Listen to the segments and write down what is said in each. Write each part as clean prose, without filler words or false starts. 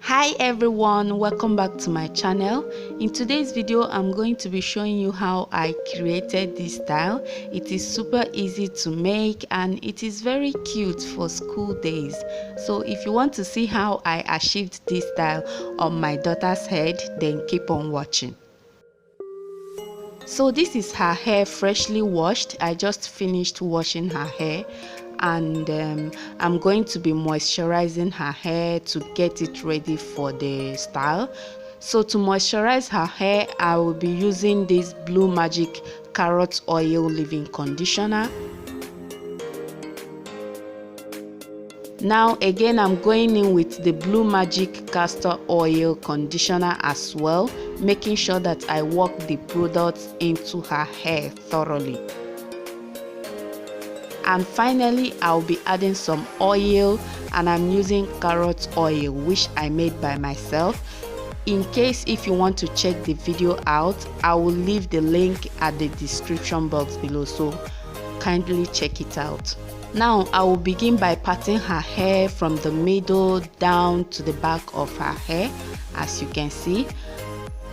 Hi everyone, welcome back to my channel. In today's video I'm going to be showing you how I created this style. It is super easy to make and it is very cute for school days. So if you want to see how I achieved this style on my daughter's head, then keep on watching. So this is her hair freshly washed. I just finished washing her hair and I'm going to be moisturizing her hair to get it ready for the style. So to moisturize her hair, I will be using this Blue Magic Carrot Oil Leave-In Conditioner. Now again, I'm going in with the Blue Magic Castor Oil Conditioner as well, making sure that I work the products into her hair thoroughly. And finally, I'll be adding some oil, and I'm using carrot oil, which I made by myself. In case if you want to check the video out, I will leave the link at the description box below, so kindly check it out. Now I will begin by parting her hair from the middle down to the back of her hair, as you can see,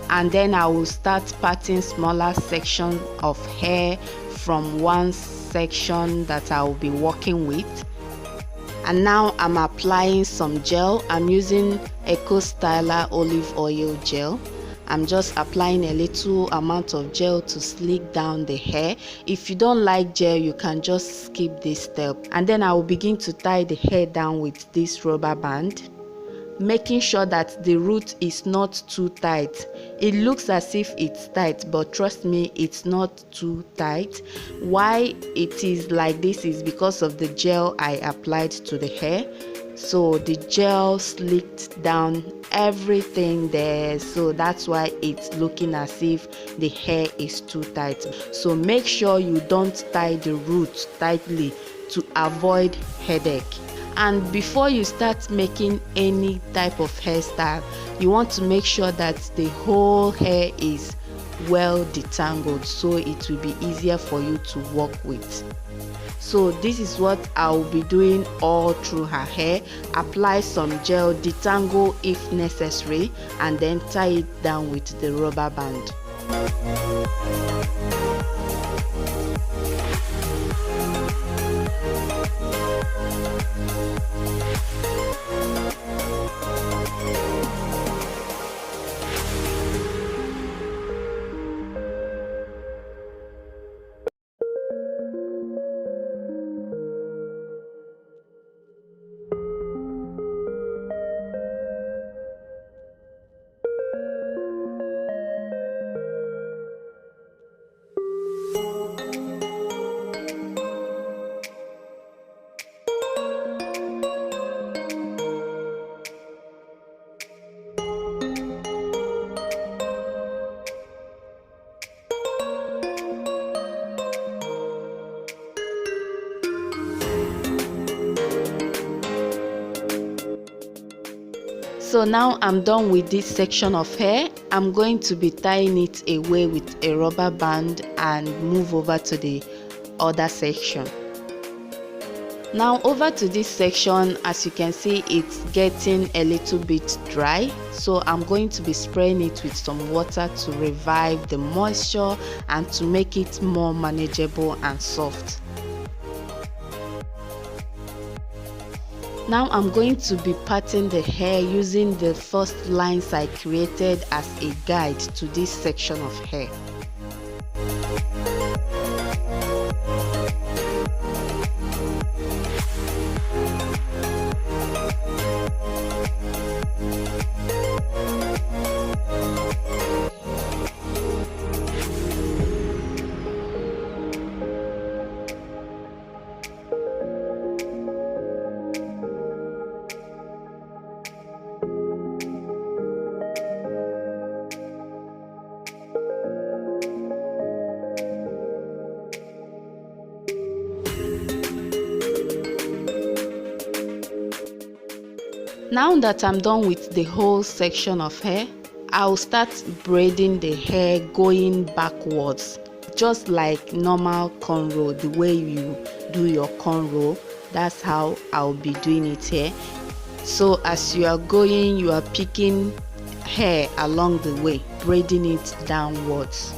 and then I will start parting smaller sections of hair from one section that I will be working with. And now I'm applying some gel. I'm using Eco Styler olive oil gel. I'm just applying a little amount of gel to slick down the hair. If you don't like gel, you can just skip this step. And then I will begin to tie the hair down with this rubber band, making sure that the root is not too tight. It looks as if it's tight, but trust me, it's not too tight. Why it is like this is because of the gel I applied to the hair. So the gel slicked down everything there, so that's why it's looking as if the hair is too tight. So make sure you don't tie the roots tightly to avoid headache. And before you start making any type of hairstyle, you want to make sure that the whole hair is well detangled, so it will be easier for you to work with. So this is what I will be doing all through her hair. Apply some gel, detangle if necessary, and then tie it down with the rubber band. So now I'm done with this section of hair. I'm going to be tying it away with a rubber band and move over to the other section. Now over to this section, as you can see, it's getting a little bit dry, so I'm going to be spraying it with some water to revive the moisture and to make it more manageable and soft. Now I'm going to be parting the hair using the first lines I created as a guide to this section of hair. Now that I'm done with the whole section of hair, I'll start braiding the hair going backwards, just like normal cornrow, the way you do your cornrow. That's how I'll be doing it here. So as you are going, you are picking hair along the way, braiding it downwards.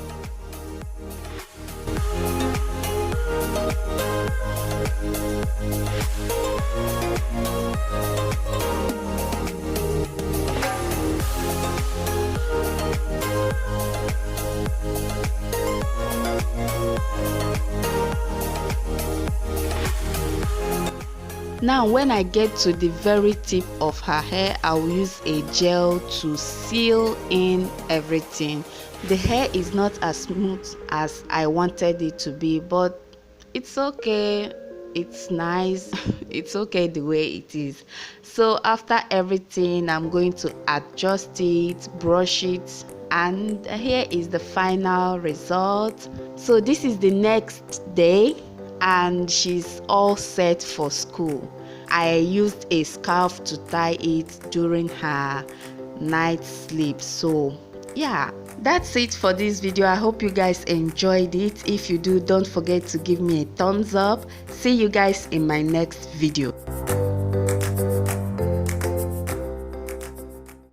Now when I get to the very tip of her hair, I'll use a gel to seal in everything. The hair is not as smooth as I wanted it to be, but it's okay, it's nice. It's okay the way it is. So after everything, I'm going to adjust it, brush it, and here is the final result. So this is the next day and she's all set for school. I used a scarf to tie it during her night sleep. So yeah, that's it for this video. I hope you guys enjoyed it. If you do, don't forget to give me a thumbs up. See you guys in my next video.